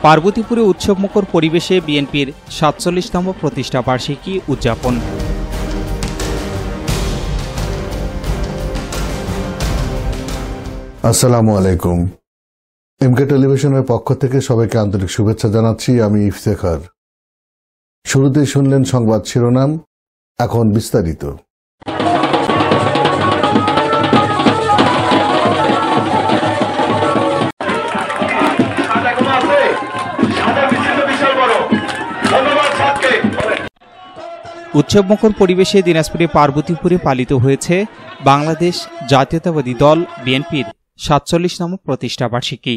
পার্বতীপুরে উৎসবমুখর পরিবেশে বিএনপির ৪৭তম প্রতিষ্ঠা বার্ষিকী উদযাপন। আসসালামু আলাইকুম। এমকে টেলিভিশনের পক্ষ থেকে সবাইকে আন্তরিক শুভেচ্ছা জানাচ্ছি। আমি ইফতেখার। শুরুতেই শুনলেন সংবাদ শিরোনাম, এখন বিস্তারিত। উৎসবমুখর পরিবেশে দিনাজপুরে পার্বতীপুরে পালিত হয়েছে বাংলাদেশ জাতীয়তাবাদী দল বিএনপির ৪৭তম প্রতিষ্ঠা বার্ষিকী।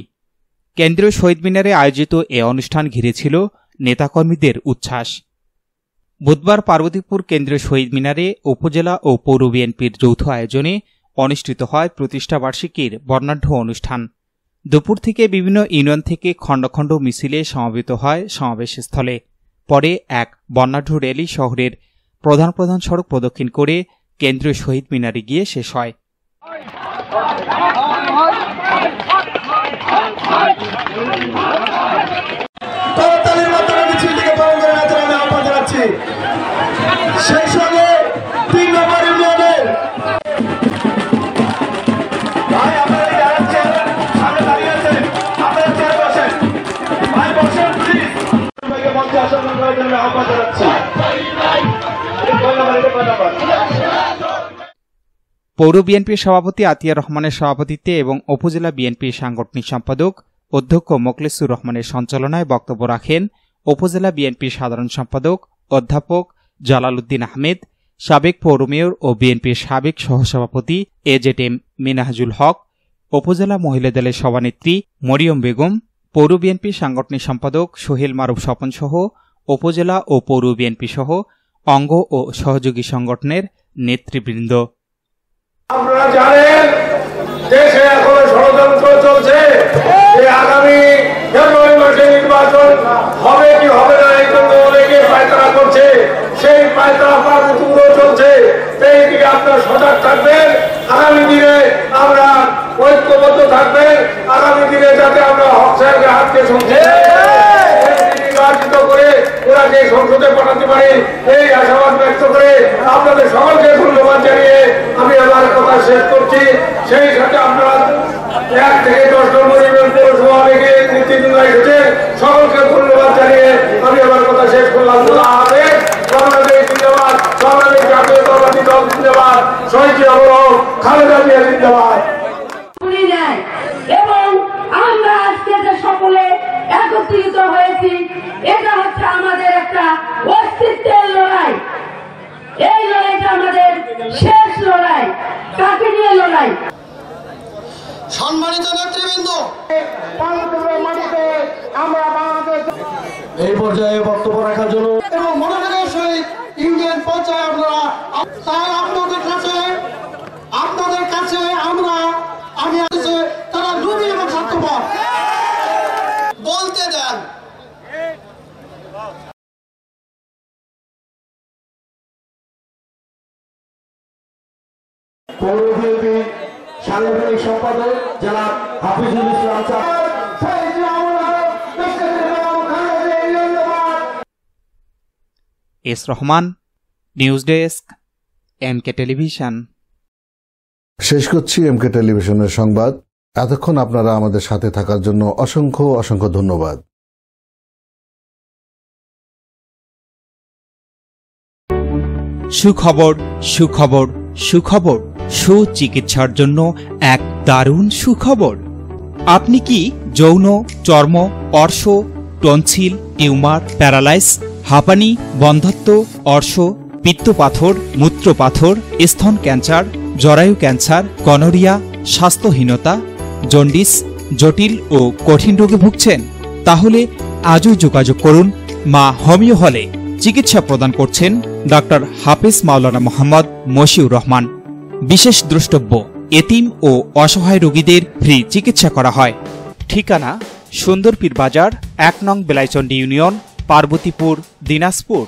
কেন্দ্রীয় শহীদ মিনারে আয়োজিত এ অনুষ্ঠান ঘিরেছিল নেতাকর্মীদের উচ্ছ্বাস। বুধবার পার্বতীপুর কেন্দ্রীয় শহীদ মিনারে উপজেলা ও পৌর বিএনপির যৌথ আয়োজনে অনুষ্ঠিত হয় প্রতিষ্ঠা বার্ষিকীর বর্ণাঢ্য অনুষ্ঠান। দুপুর থেকে বিভিন্ন ইউনিয়ন থেকে খণ্ড খণ্ড মিছিলে সমবেত হয় সমাবেশস্থলে। পরে এক বর্ণাঢ্য র্যালি শহরের প্রধান প্রধান সড়ক প্রদক্ষিণ করে কেন্দ্রীয় শহীদ মিনারে গিয়ে শেষ হয়। পৌর বিএনপির সভাপতি আতিয়ার রহমানের সভাপতিত্বে এবং উপজেলা বিএনপির সাংগঠনিক সম্পাদক অধ্যক্ষ মোখলেসুর রহমানের সঞ্চালনায় বক্তব্য রাখেন উপজেলা বিএনপির সাধারণ সম্পাদক অধ্যাপক জালাল উদ্দিন আহমেদ, সাবেক পৌর মেয়র ও বিএনপির সাবেক সহসভাপতি এজেডএম মিনহাজুল হক, উপজেলা মহিলা দলের সভানেত্রী মরিয়ম বেগম, পৌর বিএনপির সাংগঠনিক সম্পাদক সোহেল মারুফ স্বপন সহ উপজেলা ও পৌর বিএনপি সহ অঙ্গ ও সহযোগী সংগঠনের নেতৃবৃন্দ। আপনারা জানেন দেশে এখন ষড়যন্ত্র চলছে যে আগামী ফেব্রুয়ারি মাসে নির্বাচন হবে কি হবে না, এই জন্য অনেকে পায়তারা করছে। সেই পায়তারা পার্বতীপুরেও চলছে। সেই দিকে আপনারা সজাগ থাকবেন। আগামী দিনে আমরা ঐক্যবদ্ধ থাকবেন। আগামী দিনে যাতে আমরা হক সাহেবের হাতকে নির্বাচিত করে ওনাকে সংসদে পাঠাতে পারি, এই আশাবাদ ব্যক্ত করে আপনাদের সকলকে ধন্যবাদ জানিয়ে আমি আমার কথা শেষ করছি। সেই সাথে আপনারা 1 থেকে 10 নম্বর ইউনিয়ন পৌরসভা থেকে নেতৃবৃন্দ এসেছে, সকলকে ধন্যবাদ জানিয়ে আমি আমার কথা শেষ করলাম। বাংলাদেশ জিন্দাবাদ, বাংলাদেশ জাতীয়তাবাদী দল জিন্দাবাদ, শহীদ জিয়াউর খালেদা জিয়া জিন্দাবাদ। এবং আমরা আজকে যে সকলে একত্রিত হয়েছি, এটা হচ্ছে আমাদের একটা অস্তিত্বের লড়াই। এই লড়াইটা আমাদের শেষ লড়াই। কাকে নিয়ে লড়াই? সম্মানিত নেতৃবৃন্দ, আমরা এই পর্যায়ে বক্তব্য রাখার জন্য এবং মনোনয়নের সহিত ইউনিয়ন পর্যায়ে আপনারা তাই আপনাদের কাছে আমি তারা রুবি এবং স্বার্থপর বলতে দেন। পৌর বিএনপি সাংগঠনিক সম্পাদক জেলা Hafizul Islam S Rahman, news desk, MK television. শেষ করছি এমকে টেলিভিশনের সংবাদ। এতক্ষণ আপনারা আমাদের সাথে থাকার জন্য অসংখ্য অসংখ্য ধন্যবাদ। সুখবর, সুখবর, সুখবর। সুচিকিৎসার জন্য এক দারুণ সুখবর। আপনি কি যৌন, চর্ম, অর্শ, টনসিল, টিউমার, প্যারালাইস, হাঁপানি, বন্ধ্যাত্ব, অর্শ, পিত্তপাথর, মূত্রপাথর, স্তন ক্যান্সার, জরায়ু ক্যান্সার, গনোরিয়া, স্বাস্থ্যহীনতা, জন্ডিস, জটিল ও কঠিন রোগে ভুগছেন? তাহলে আজই যোগাযোগ করুন মা হোমিও হলে। চিকিৎসা প্রদান করছেন ডাক্তার হাফেজ মাওলানা মোহাম্মদ মশিউর রহমান। বিশেষ দ্রষ্টব্য, এতিম ও অসহায় রোগীদের ফ্রি চিকিৎসা করা হয়। ঠিকানা সুন্দরপীর বাজার, 1 নং বেলাইচন্ডী ইউনিয়ন, পার্বতীপুর, দিনাজপুর।